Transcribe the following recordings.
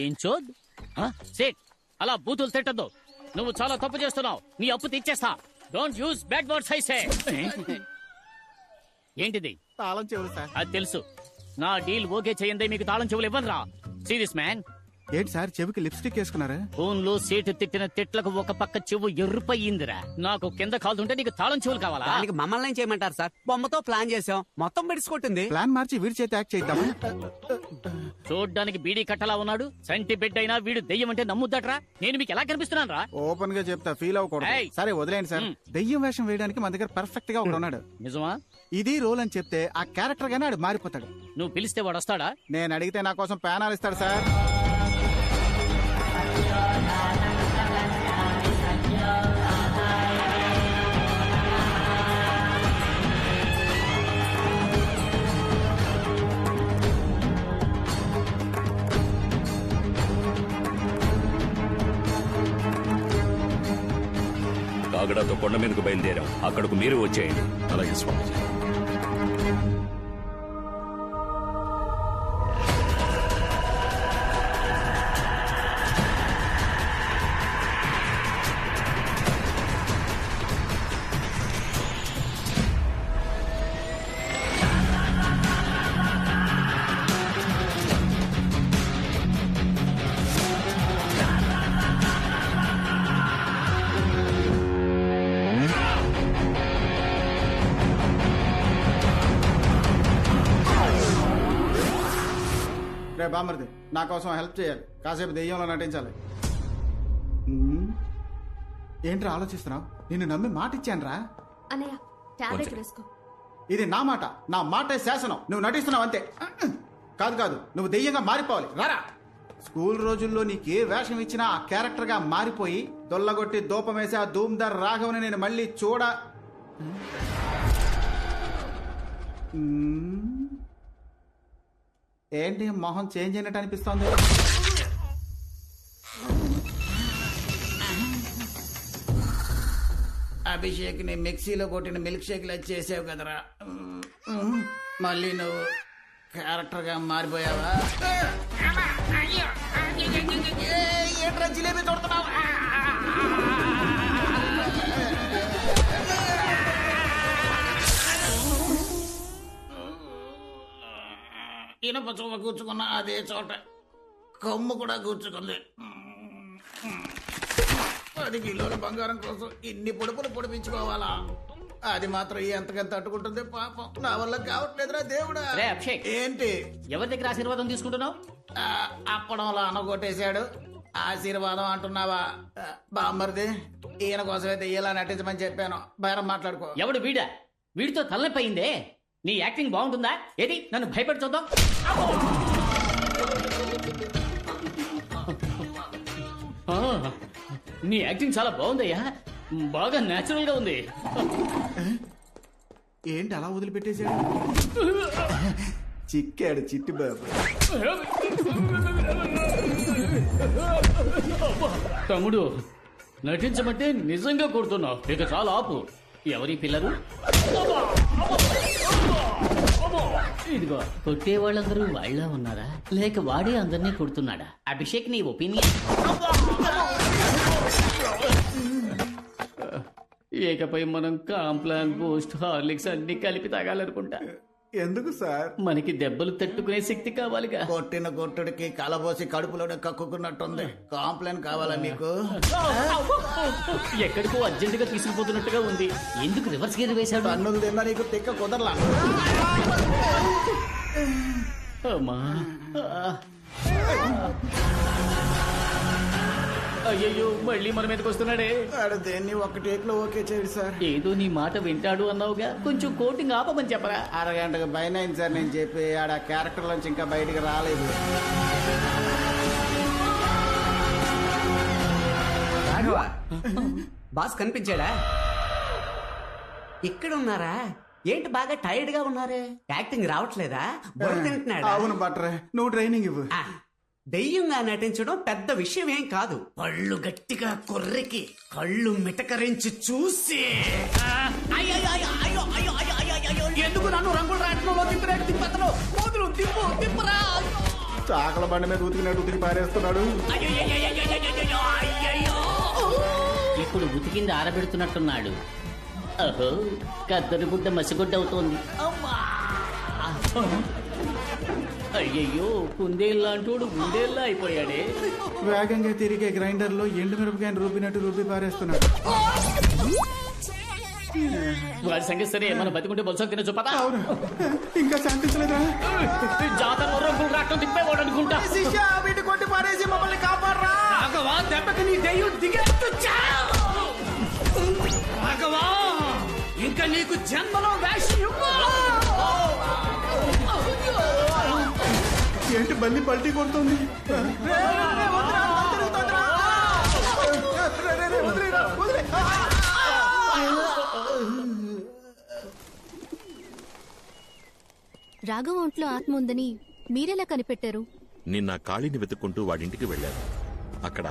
ఏం చోద్ సేట్ అలా బూతులు తిట్టద్దు. నువ్వు చాలా తప్పు చేస్తున్నావు. నీ అప్పు తీర్చేస్తా. Don't use bad words I say. ఏంటిది? తాళం చెవులు సార్. అది తెలుసు. నా డీల్ ఓకే చేయందే మీకు తాళం చెవులు ఇవ్వనురా. See this man. ఏంటి సార్ చెవికి లిప్స్టిక్ వేసుకున్నారా? ఫోన్ లో సేటు తిట్టిన తిట్లకు ఒక పక్క చెవు ఎర్రుపయ్యిందిరా. నాకు కింద కాలుతుంటే నీకు తాళం చెవులు కావాలా? దానికి మమ్మల్ని ఏం చేయమంటారు సార్? బొమ్మతో ప్లాన్ చేసాం, మొత్తం బిడిసికొట్టింది. ప్లాన్ మార్చి వీడి చేతి యాక్ట్ చేద్దామా? చూడ్డానికి బీడీ కట్టలా ఉన్నాడు. సంటి బిడ్డ అయినా వీడు దెయ్యం అంటే నమ్ముద్దట్రా. నేను మీకు ఎలా కనిపిస్తున్నాను రా? ఓపెన్ గా చెప్తా, ఫీల్ అవ్వకూడదు. ఏయ్. సరే వదిలేండి సార్. దెయ్యం వేషం వేయడానికి మన దగ్గర పర్ఫెక్ట్ గా ఒకడు ఉన్నాడు. నిజమా? ఇది రోల్ అని చెప్తే ఆ క్యారెక్టర్ గానే ఆడు మారిపోతాడు. నువ్వు పిలిస్తే వాడు వస్తాడా? నేను అడిగితే నా కోసం ప్యానాలు ఇస్తాడు సార్. కాగడాతో కొండ మీదకు బయలుదేరాం. అక్కడకు మీరు వచ్చేయండి. అలాగే స్వామి. రే బామర్ది, నా కోసం హెల్ప్ చేయాలి. కాసేపు దెయ్యంలో నటించాలి. ఏంట్రా ఆలోచిస్తున్నావు? నిన్ను నమ్మి మాట ఇచ్చాను రా. అన్నయ్య టాబ్లెట్ వేసుకో. ఇది నా మాట, నా మాటే శాసనం. నువ్వు నటిస్తున్నావు అంతే. కాదు కాదు, నువ్వు దెయ్యంగా మారిపోవాలి. రారా. స్కూల్ రోజుల్లో నీకే వేషం ఇచ్చినా ఆ క్యారెక్టర్ గా మారిపోయి దొల్లగొట్టి దూపమేసి ఆ ధూమ్దార్ రాఘవని నేను మళ్ళీ ఏంటి మొహం చేంజ్ అయినట్టు అనిపిస్తోంది? అభిషేక్ ని మిక్సీలో కొట్టిన మిల్క్ షేక్ లా చేసావు కదరా. మళ్ళీ నువ్వు క్యారెక్టర్ గా మారిపోయావా? ఏంట్రా జిలేబీ తోడుతున్నావు? ఇనప చొవ్వ కూర్చుకున్న అదే చోట కొమ్ము కూడా కూర్చుకుంది. 10 కిలోల బంగారం కోసం ఇన్ని పొడుపులు పొడిపించుకోవాలా? అది మాత్రం ఎంతకంత తట్టుకుంటుంది పాపం. నా వల్ల కావట్లేదురా దేవుడా. రే అభిషేక్, ఏంటి ఎవరి దగ్గర ఆశీర్వాదం తీసుకుంటున్నావు? అప్పడంలో అనగొట్టేశాడు. ఆశీర్వాదం అంటున్నావా? బామ్మర్ది, ఈయన కోసమైతే ఇలా నటించమని చెప్పాను. బేరం మాట్లాడుకో. ఎవడు వీడా? వీడితో తలనొప్పి అయిందే. నీ యాక్టింగ్ బాగుంటుందా? ఏది నన్ను భయపడి చూద్దాం. నీ యాక్టింగ్ చాలా బాగుందయ్యా. బాగా నేచురల్ గా ఉంది. ఏంటి అలా వదిలిపెట్టేశాడు? చిక్కాడు చిట్టి బాబు. తమ్ముడు, నటించమంటే నిజంగా కొడుతున్నావు. ఇక చాలా ఆపు. ఎవరి పిల్లలు? ఇదిగో, కొట్టే వాళ్ళందరూ వాళ్ళ ఉన్నారా లేక వాడే అందరినీ కొడుతున్నాడా? అభిషేక్, నీ ఒపీనియన్? ఏకపై మనం కాంప్లాన్, బూస్ట్, హార్లిక్స్ అన్ని కలిపి తాగాలనుకుంటా. ఎందుకు సార్? మనకి దెబ్బలు తట్టుకునే శక్తి కావాలిగా. కొట్టిన కొట్టుడికి కలబోసి కడుపులోనే కక్కుకున్నట్టుంది. కాంప్లైంట్ కావాలా నీకు? ఎక్కడికో అర్జెంటుగా తీసుకుపోతున్నట్టుగా ఉంది. ఎందుకు రివర్స్ గేర్ వేశాడు? అన్నులు తిన్నా నీకు తిక్క కుదరలా. అమ్మా, అయ్యయ్యో, మళ్ళీ మన మీదకి వస్తున్నాడే. వాడు దేన్ని ఒక టేక్ లో ఓకే చేయడు సార్. ఏదో నీ మాట వింటాడు అన్నావుగా, కొంచెం కోటింగ్ ఆపమని చెప్పరా. అరగంటకు పైన అయింది సార్ నేను చెప్పి. ఆడ క్యారెక్టర్ నుంచి ఇంకా బయటికి రాలేదు. బాస్ కనిపించాడా? ఇక్కడ ఉన్నారా? ఏంటి బాగా టైర్డ్ గా ఉన్నారే? యాక్టింగ్ రావట్లేదా? బుర్ర తింటున్నాడా? అవును బట్రే, నువ్వు ట్రైనింగ్ ఇవ్వు. దెయ్యంగా నటించడం పెద్ద విషయం ఏం కాదు. పళ్ళు గట్టిగా కొర్రికి కళ్ళు మిటకరించి చూసి ఎందుకు నన్ను రంగుల రాట్నంలో తిప్పినట్టు తిప్పతను? తిప్పురా. చాకల బండి మీద ఉతికినట్టు ఉతికి పారేస్తున్నాడు. ఇప్పుడు ఉతికింది ఆరబెడుతున్నట్టున్నాడు. అహో, కద్దరి గుడ్డ మసిగుడ్డ అవుతోంది. అమ్మా! అయ్యయ్యో, కుందేళ్ళంటోడు గుండేళ్ళ అయిపోయాడే. వేగంగా తిరిగే గ్రైండర్ లో ఎండు మిరపకాయని రూపినట్టు రూపి పారేస్తున్నాడు. వాడి సంగతి సరే, మనం బతికుంటే బొత్స తినచ్చు పదా. అవును, ఇంకా శాంతించలేదా? జాతర రంగులు రావటం తిప్పేవాడు అనుకుంటా. శిష్య, వీటి కొట్టి పారేసి మమ్మల్ని కాపాడరా. రాఘవా, దెబ్బకి నీ దెయ్యం దిగేట్టు రాఘవా, ఇంకా నీకు జన్మలో వేషం ఏంటి బల్లి పల్టీ కొడుతుంది? రాఘవ ఒంట్లో ఆత్మ ఉందని మీరెలా కనిపెట్టారు? నిన్న కాళీని వెతుక్కుంటూ వాడింటికి వెళ్ళాను. అక్కడ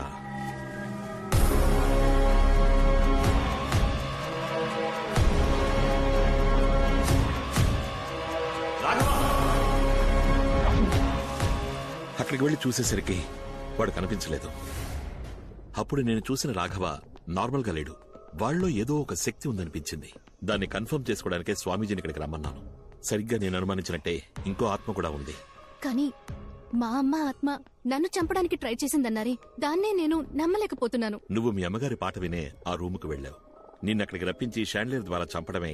అక్కడికి వెళ్ళి చూసేసరికి వాడు కనిపించలేదు. అప్పుడు నేను చూసిన రాఘవ నార్మల్ గా లేడు. వాళ్ళలో ఏదో ఒక శక్తి ఉందనిపించింది. దాన్ని కన్ఫర్మ్ చేసుకోవడానికే స్వామీజీని ఇక్కడికి రమ్మన్నాను. సరిగ్గా నేను అనుమానించినట్టే ఇంకో ఆత్మ కూడా ఉంది. కానీ మా అమ్మ ఆత్మ నన్ను చంపడానికి ట్రై చేసిందన్నారే, దాన్నే నేను నమ్మలేకపోతున్నాను. నువ్వు మీ అమ్మగారి పాట వినే ఆ రూముకు వెళ్ళావు. నిన్నక్కడికి రప్పించి షాండ్లియర్ ద్వారా చంపడమే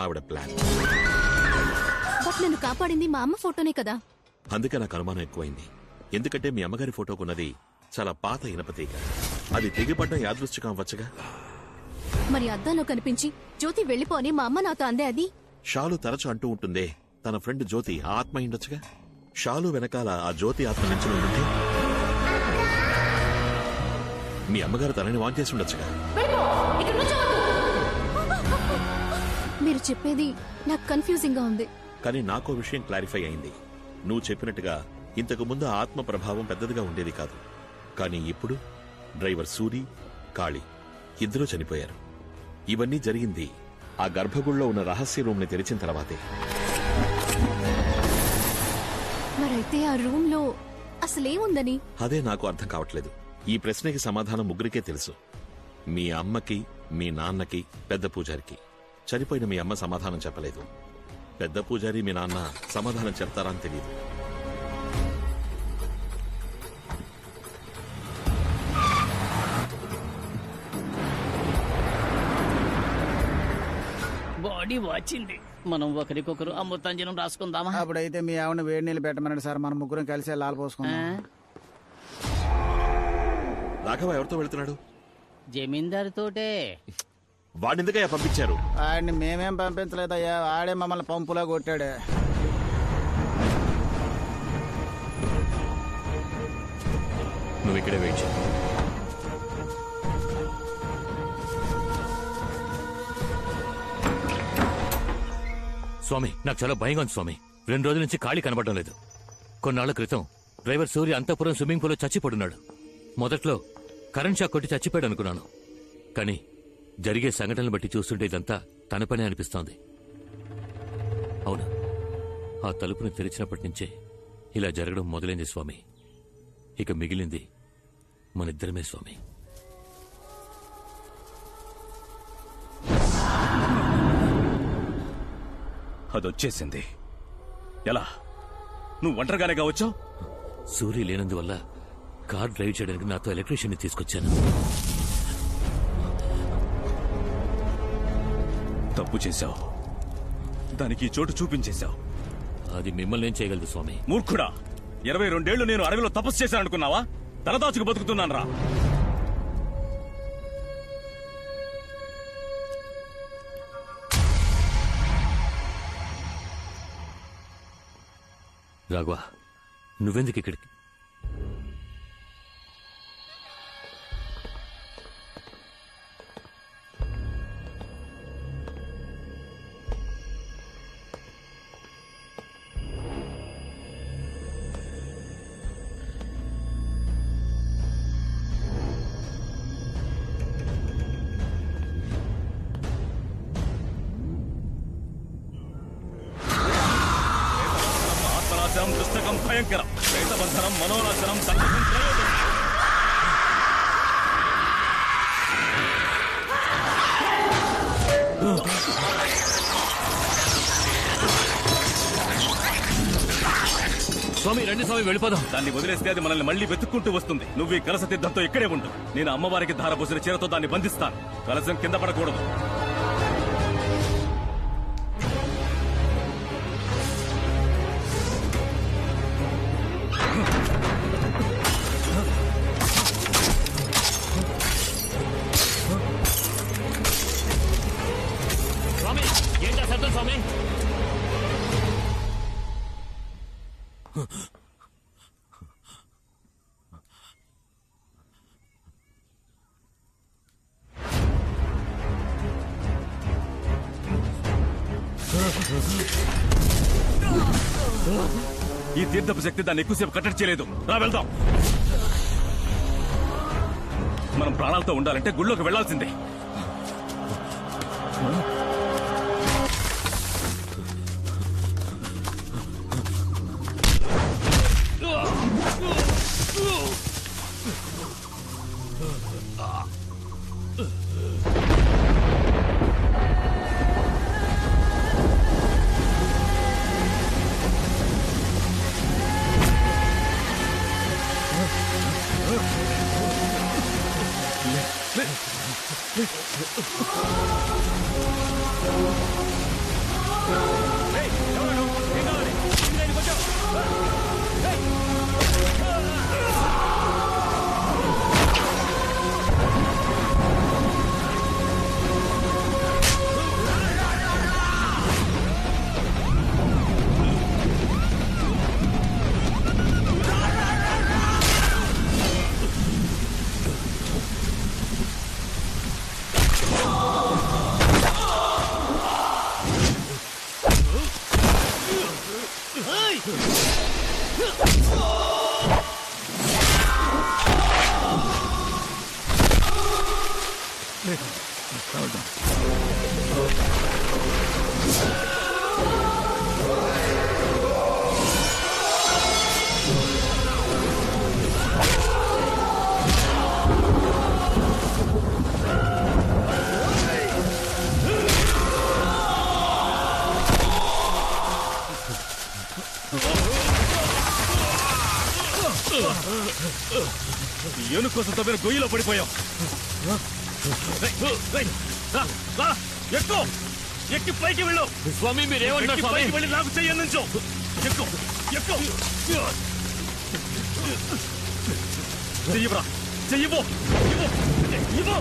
ఆవిడ ప్లాన్. బట్ నన్ను కాపాడింది మా అమ్మ ఫోటోనే కదా. అందుకే నాకు అనుమానం ఎక్కువైంది. ఎందుకంటే మీ అమ్మగారి ఫోటోకున్నది చాలా పాత ఇనపతీగ. అది తెగిపడ్డం యాదృచ్ఛికం అవ్వచ్చుగా. మరి అద్దంలో కనిపించి జ్యోతి వెళ్ళిపోని మా అమ్మ నాతో అందే అది. షాలు తరచు అంటూ ఉంటుందే, తన ఫ్రెండ్ జ్యోతి ఆ ఆత్మ అయిండొచ్చుగా. షాలు వెనకాల ఆ జ్యోతి ఆత్మ నుంచి ఉంటే మీ అమ్మగారు తనని వాన్ చేసి ఉండొచ్చుగా. మీరు చెప్పేది నాకు కన్ఫ్యూజింగ్ గా ఉంది. కానీ నాకో విషయం క్లారిఫై అయింది. నువ్వు చెప్పినట్టుగా ఇంతకు ముందు ఆ ఆత్మ ప్రభావం పెద్దదిగా ఉండేది కాదు. కానీ ఇప్పుడు డ్రైవర్ సూరి, కాళీ ఇద్దరూ చనిపోయారు. ఇవన్నీ జరిగింది ఆ గర్భగుడిలో ఉన్న రహస్య రూమ్ ని తెరిచిన తర్వాతే. మరైతే ఆ రూమ్ లో అసలేముందని? అదే నాకు అర్థం కావట్లేదు. ఈ ప్రశ్నకి సమాధానం ముగ్గురికే తెలుసు. మీ అమ్మకి, మీ నాన్నకి, పెద్ద పూజారికి. చనిపోయిన మీ అమ్మ సమాధానం చెప్పలేదు. పెద్ద పూజారి, మీ నాన్న సమాధానం చెప్తారా అని తెలియదు. బాడీ వాచింది. మనం ఒకరికొకరు అమృతాంజనం రాసుకుందామా? అప్పుడైతే మీ ఆవిడ వేడి నీళ్ళు పెట్టమన్నాడు సార్. మనం ముగ్గురం కలిసి లాల్ పోసుకున్నాం. రాఘవ ఎవరితో వెళ్తున్నాడు? జమీందారు తోటే. వాడినెందుకయ్యా పంపించారు? ఆడిని మేమేం పంపించలేదయ్యా, ఆడే మమ్మల్ని పంపులా కొట్టాడు. నువ్వు ఇక్కడే వెయిట్ చేయి. స్వామి, నాకు చాలా భయంగా ఉంది స్వామి. 2 రోజుల నుంచి ఖాళీ కనబడడం లేదు. కొన్నాళ్ల క్రితం డ్రైవర్ సూర్య అంతఃపురం స్విమ్మింగ్ పూల్లో చచ్చిపడున్నాడు. మొదట్లో కరెంట్ షాక్ కొట్టి చచ్చిపోయాడు అనుకున్నాను. కానీ జరిగే సంఘటనలు బట్టి చూస్తుంటే ఇదంతా తన పనే అనిపిస్తోంది. అవును, ఆ తలుపును తెరిచినప్పటి నుంచే ఇలా జరగడం మొదలైంది స్వామి. ఇక మిగిలింది మనిద్దరమే స్వామి. అదొచ్చేసింది. ఎలా? నువ్వు ఒంటరిగానే కావచ్చావు? సూర్య లేనందువల్ల కార్ డ్రైవ్ చేయడానికి నాతో ఎలక్ట్రీషియన్ తీసుకొచ్చాను. తప్పు చేశావు. దానికి ఈ చోటు చూపించేశావు. అది మిమ్మల్ని ఏం చేయగలదు స్వామి? మూర్ఖుడా! 22 ఏళ్లు నేను అడవిలో తపస్సు చేశాననుకున్నావా? తలదాచుకు బతుకుతున్నాను రా. రాఘవ, నువ్వెందుకు ఇక్కడికి? పుస్తకం భయంకరం. ప్రేతబంధ నాశనం మనోనాశనం సంకటం ప్రయోజనం. స్వామి రండి స్వామి వెళ్ళిపోదాం. దాన్ని వదిలేస్తే అది మనల్ని మళ్ళీ వెతుక్కుంటూ వస్తుంది. నువ్వు ఈ కలస తీర్థంతో ఇక్కడే ఉండు. నేను అమ్మవారికి ధారపోసిన చీరతో దాన్ని బంధిస్తాను. కలసం కింద పడకూడదు. స్వామి ఏం చేస్తారు స్వామి? ఈ తీర్థపు శక్తి దాన్ని ఎక్కువసేపు కట్టడి చేయలేదు. రా వెళ్దాం. మనం ప్రాణాలతో ఉండాలంటే గుళ్ళోకి వెళ్లాల్సిందే. ఏనుగు కోసం తవ్విన గొయ్యిలో పడిపోయాం. ఎక్కువ ఎక్కి పైకి వెళ్ళు. స్వామి మీరేమంటారు స్వామి? పైకి వెళ్ళి నాకు చెయ్యి నుంచో. ఎక్కువ ఎక్కువ చెయ్యిరా. చెయ్యిపో ఇవ్వు.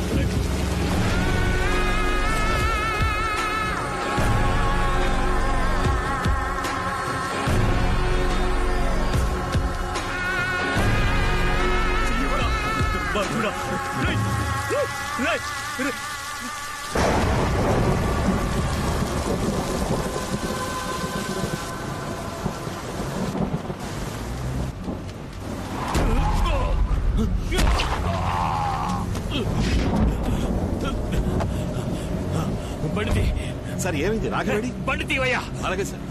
బండి సార్ ఏమైంది? రాఘవేడి బండి తీవయ్యా. అలాగే సార్.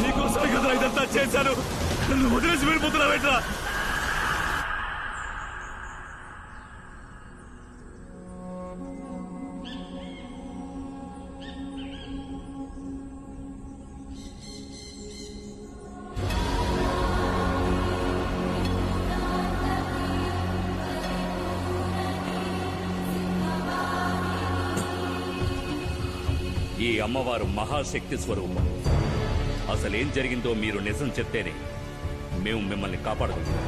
నీకోసమే కదా ఇదంతా చేశాను. నన్ను వదిలేసి వెళ్ళిపోతున్నావేట్రా? ఈ అమ్మవారు మహాశక్తి స్వరూపం. అసలేం జరిగిందో మీరు నిజం చెప్తేనే మేము మిమ్మల్ని కాపాడగలుగుతాం.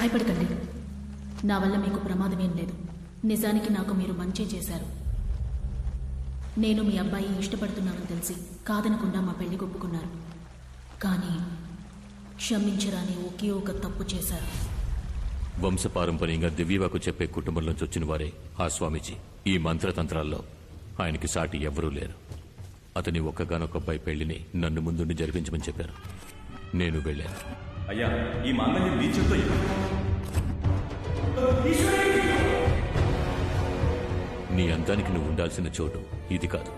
భయపడకండి. నా వల్ల మీకు ప్రమాదమేం లేదు. నిజానికి నాకు మీరు మంచి చేశారు. నేను మీ అబ్బాయి ఇష్టపడుతున్నానని తెలిసి కాదనకుండా మా పెళ్లి ఒప్పుకున్నారు. కానీ క్షమించరాని ఒకే ఒక తప్పు చేశారు. వంశపారంపర్యంగా దివ్యవాకు చెప్పే కుటుంబంలోంచి వచ్చిన వారే ఆ స్వామీజీ. ఈ మంత్రతంత్రాల్లో ఆయనకి సాటి ఎవ్వరూ లేరు. అతని ఒక్కగానొక్క అబ్బాయి పెళ్లిని నన్ను ముందుండి జరిపించమని చెప్పారు. నేను వెళ్ళాను. అయ్యా, ఈ మాంగళ్యం నీ చేత్తో నీ అంతానికి నువ్వు ఉండాల్సిన చోటు ఇది కాదు.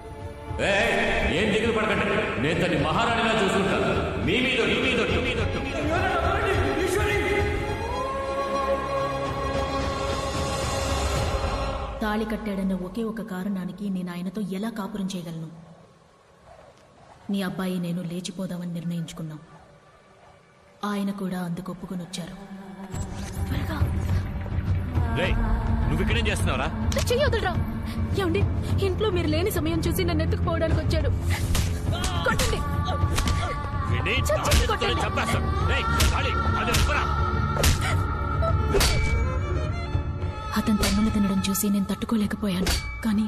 ఏం దిగులు పడకండి, నేను తన్ని మహారాణిలా చూసుకుంటాను. మీ మీద తాళి కట్టాడన్న ఒకే ఒక కారణానికి నేను ఆయనతో ఎలా కాపురం చేయగలను? నీ అబ్బాయి నేను లేచిపోదామని నిర్ణయించుకున్నాం. ఆయన కూడా అందుకు ఒప్పుకొని వచ్చారు. నువ్వు ఇక్కడేం చేస్తున్నావురా? చెయ్యొద్దురా. ఏమండి, ఇంట్లో మీరు లేని సమయం చూసి నన్ను ఎత్తుకుపోవడానికి వచ్చాడు. కొట్టండి. అతను తన్నులు తినడం చూసి నేను తట్టుకోలేకపోయాను. కానీ